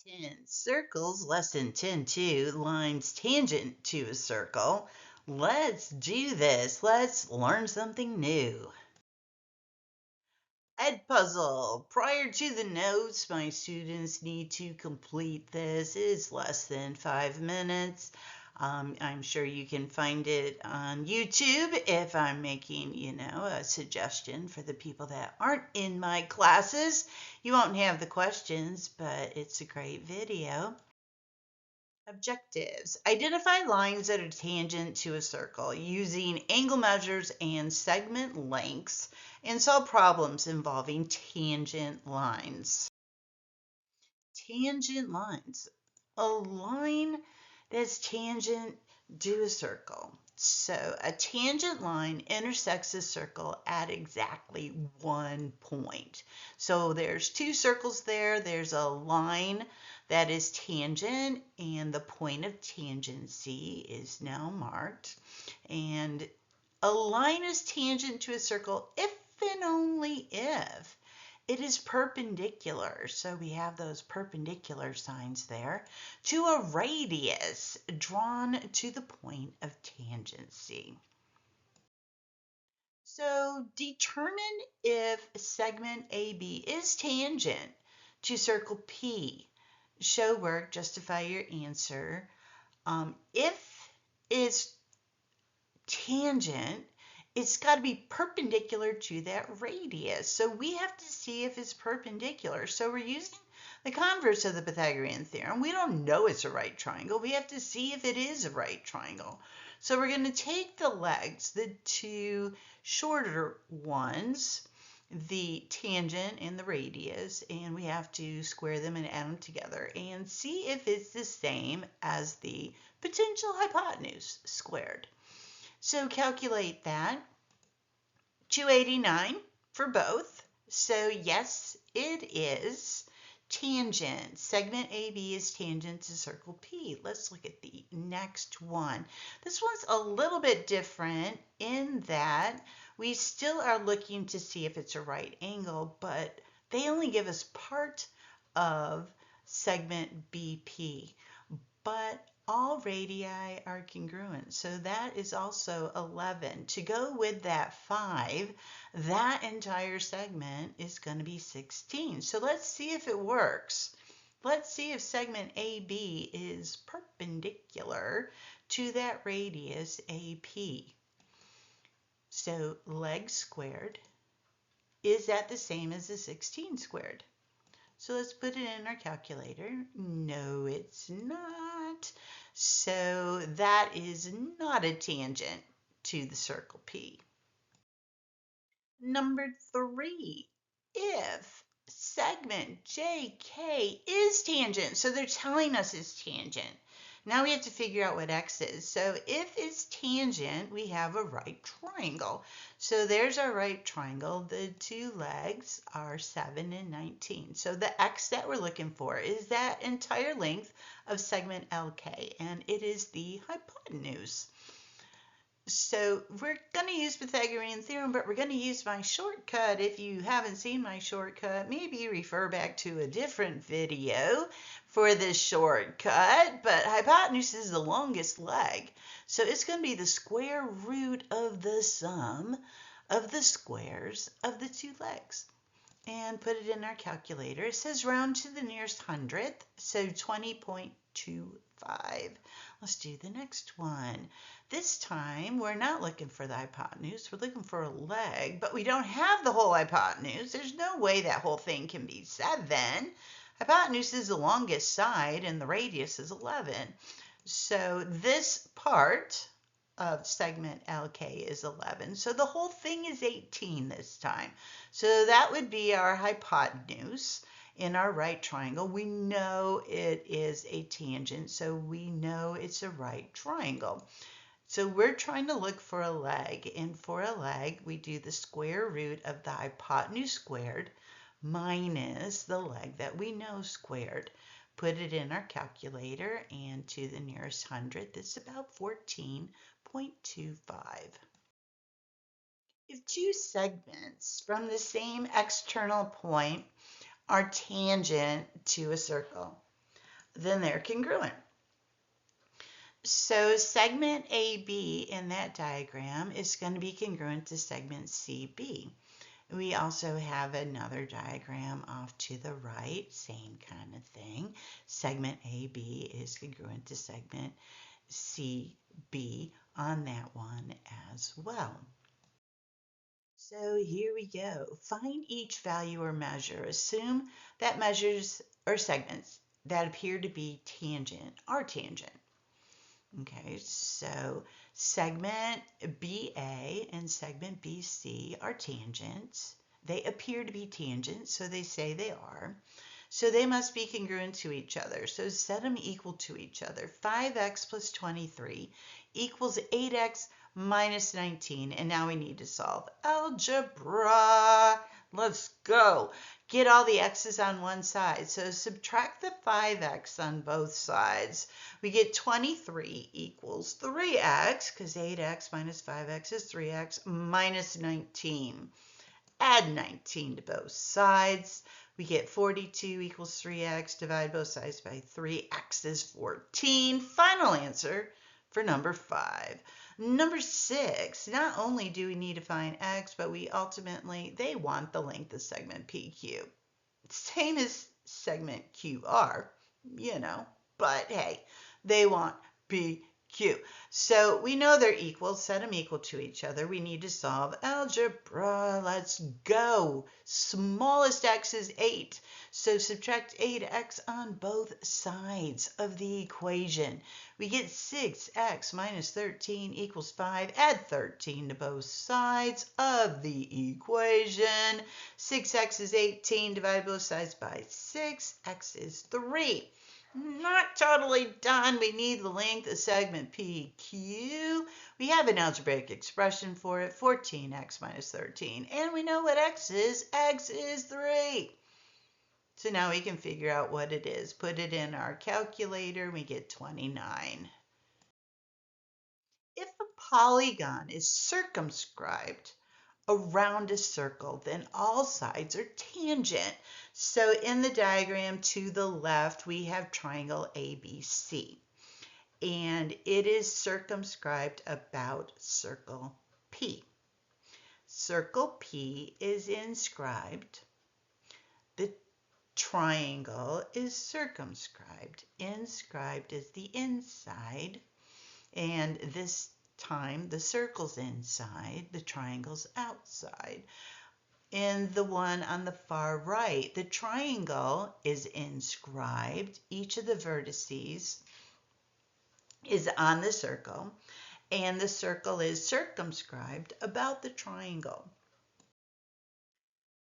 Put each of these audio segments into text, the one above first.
10 circles, lesson 10-2, lines tangent to a circle. Let's do this. Let's learn something new. Puzzle. Prior to the notes, my students need to complete this. It's less than 5 minutes. I'm sure you can find it on YouTube if I'm making, a suggestion for the people that aren't in my classes. You won't have the questions, but it's a great video. Objectives. Identify lines that are tangent to a circle using angle measures and segment lengths and solve problems involving tangent lines. Tangent lines. A line that's tangent to a circle. So a tangent line intersects a circle at exactly one point. So there's two circles there. There's a line that is tangent, and the point of tangency is now marked. And a line is tangent to a circle if and only if it is perpendicular. So we have those perpendicular signs there to a radius drawn to the point of tangency. So determine if segment AB is tangent to circle P. Show work, justify your answer. If it's tangent, it's got to be perpendicular to that radius. So we have to see if it's perpendicular. So we're using the converse of the Pythagorean theorem. We don't know it's a right triangle. We have to see if it is a right triangle. So we're going to take the legs, the two shorter ones, the tangent and the radius, and we have to square them and add them together and see if it's the same as the potential hypotenuse squared. So calculate that. 289 for both. So yes, it is tangent. Segment AB is tangent to circle P. Let's look at the next one. This one's a little bit different in that we still are looking to see if it's a right angle, but they only give us part of segment BP. But all radii are congruent. So that is also 11. To go with that 5, that entire segment is going to be 16. So let's see if it works. Let's see if segment AB is perpendicular to that radius AP. So leg squared, is that the same as the 16 squared? So let's put it in our calculator. No, it's not. So that is not a tangent to the circle P. Number 3, if segment JK is tangent, so they're telling us it's tangent. Now we have to figure out what X is. So if it's tangent, we have a right triangle. So there's our right triangle. The two legs are 7 and 19. So the X that we're looking for is that entire length of segment LK, and it is the hypotenuse. So we're going to use Pythagorean theorem, but we're going to use my shortcut. If you haven't seen my shortcut, maybe refer back to a different video for this shortcut. But hypotenuse is the longest leg. So it's going to be the square root of the sum of the squares of the two legs. And put it in our calculator. It says round to the nearest hundredth, so 20.25. Let's do the next one. This time, we're not looking for the hypotenuse. We're looking for a leg, but we don't have the whole hypotenuse. There's no way that whole thing can be 7. Hypotenuse is the longest side, and the radius is 11. So this part of segment LK is 11. So the whole thing is 18 this time. So that would be our hypotenuse in our right triangle. We know it is a tangent, so we know it's a right triangle. So we're trying to look for a leg, and for a leg, we do the square root of the hypotenuse squared minus the leg that we know squared. Put it in our calculator, and to the nearest hundredth, it's about 14.25. If two segments from the same external point are tangent to a circle, then they're congruent. So segment AB in that diagram is going to be congruent to segment CB. We also have another diagram off to the right, same kind of thing. Segment AB is congruent to segment CB on that one as well. So here we go. Find each value or measure. Assume that measures or segments that appear to be tangent are tangent. Okay, so segment BA and segment BC are tangents. They appear to be tangents, so they say they are. So they must be congruent to each other. So set them equal to each other. 5x plus 23 equals 8x minus 19. And now we need to solve algebra. Let's go. Get all the x's on one side. So subtract the 5x on both sides. We get 23 equals 3x, because 8x minus 5x is 3x, minus 19. Add 19 to both sides. We get 42 equals 3x. Divide both sides by 3. X is 14. Final answer for number 5. Number 6, not only do we need to find x, but they want the length of segment PQ. Same as segment QR, but hey, they want PQ. So we know they're equal, set them equal to each other. We need to solve algebra. Let's go. Smallest x is 8. So subtract 8x on both sides of the equation. We get 6x minus 13 equals 5. Add 13 to both sides of the equation. 6x is 18. Divide both sides by 6. X is 3. Not totally done. We need the length of segment PQ. We have an algebraic expression for it, 14x minus 13. And we know what x is. X is 3. So now we can figure out what it is. Put it in our calculator. We get 29. If a polygon is circumscribed around a circle, then all sides are tangent. So in the diagram to the left, we have triangle ABC, and it is circumscribed about circle P. Circle P is inscribed. The triangle is circumscribed. Inscribed is the inside, and this time the circle's inside, the triangle's outside. In the one on the far right, the triangle is inscribed. Each of the vertices is on the circle, and the circle is circumscribed about the triangle.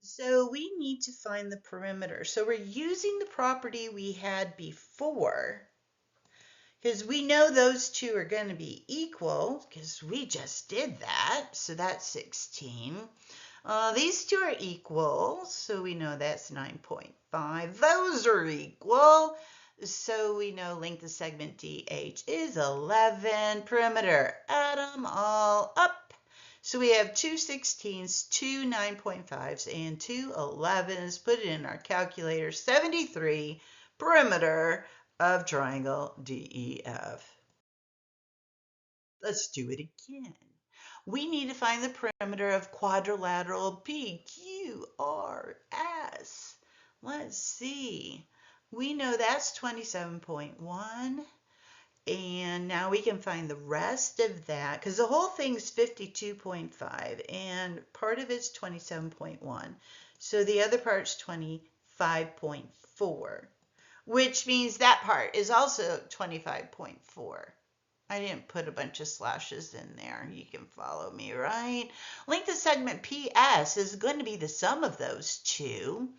So we need to find the perimeter. So we're using the property we had before, because we know those two are going to be equal, because we just did that. So that's 16. These two are equal, so we know that's 9.5. Those are equal, so we know length of segment DH is 11. Perimeter, add them all up. So we have 2 16s, 2 9.5s, and 2 11s. Put it in our calculator. 73 perimeter of triangle DEF. Let's do it again. We need to find the perimeter of quadrilateral PQRS. Let's see. We know that's 27.1. And now we can find the rest of that, because the whole thing's 52.5, and part of it's 27.1. So the other part's 25.4, which means that part is also 25.4. I didn't put a bunch of slashes in there. You can follow me, right? Length of segment PS is going to be the sum of those two.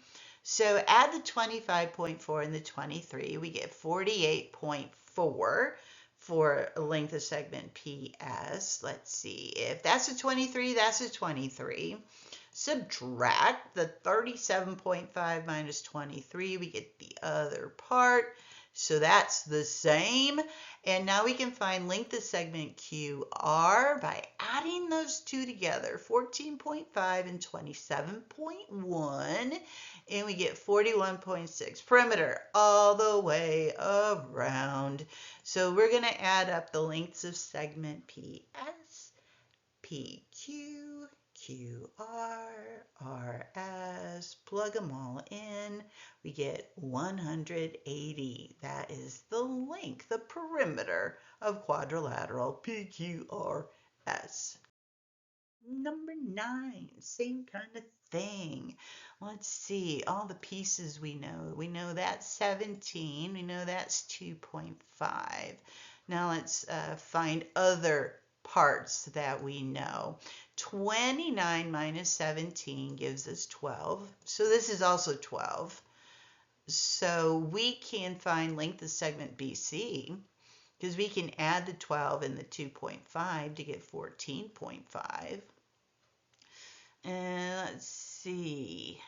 So add the 25.4 and the 23. We get 48.4 for length of segment PS. Let's see. If that's a 23, that's a 23. Subtract the 37.5 minus 23. We get the other part. So that's the same. And now we can find length of segment QR by adding those two together, 14.5 and 27.1. and we get 41.6. Perimeter all the way around. So we're going to add up the lengths of segment PS, PQ, QR, RS, plug them all in, we get 180. That is the length, the perimeter of quadrilateral PQRS. Number 9, same kind of thing. Let's see, all the pieces we know. We know that's 17. We know that's 2.5. Now let's find other parts that we know. 29 minus 17 gives us 12. So this is also 12. So we can find length of segment BC because we can add the 12 and the 2.5 to get 14.5. And let's see.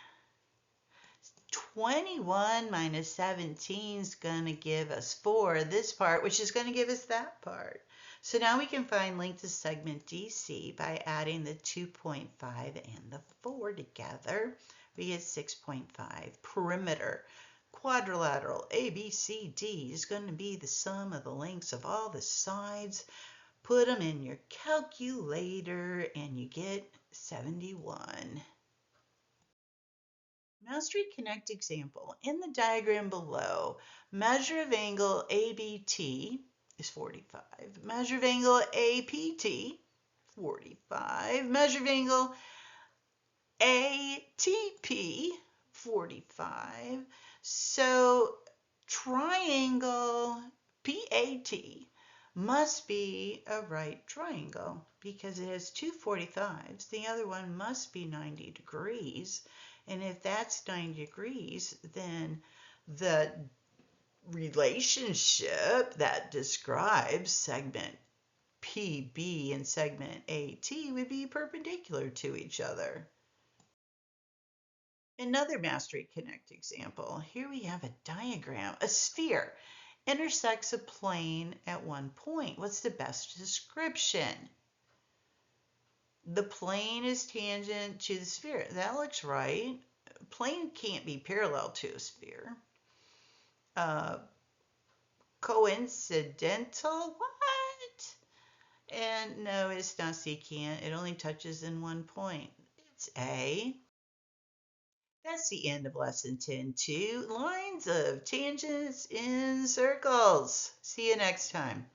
21 minus 17 is going to give us 4, this part, which is going to give us that part. So now we can find length of segment DC by adding the 2.5 and the 4 together. We get 6.5. Perimeter, quadrilateral, ABCD is going to be the sum of the lengths of all the sides. Put them in your calculator and you get 71. Mastery Connect example. In the diagram below, measure of angle ABT is 45. Measure of angle APT, 45. Measure of angle ATP, 45. So triangle PAT must be a right triangle because it has two 45s. The other one must be 90 degrees. And if that's 90 degrees, then the relationship that describes segment PB and segment AT would be perpendicular to each other. Another Mastery Connect example. Here we have a diagram. A sphere intersects a plane at one point. What's the best description? The plane is tangent to the sphere. That looks right. Plane can't be parallel to a sphere. Coincidental? What? And no, it's not secant. It only touches in one point. It's A. That's the end of lesson 10-2. Lines of tangents in circles. See you next time.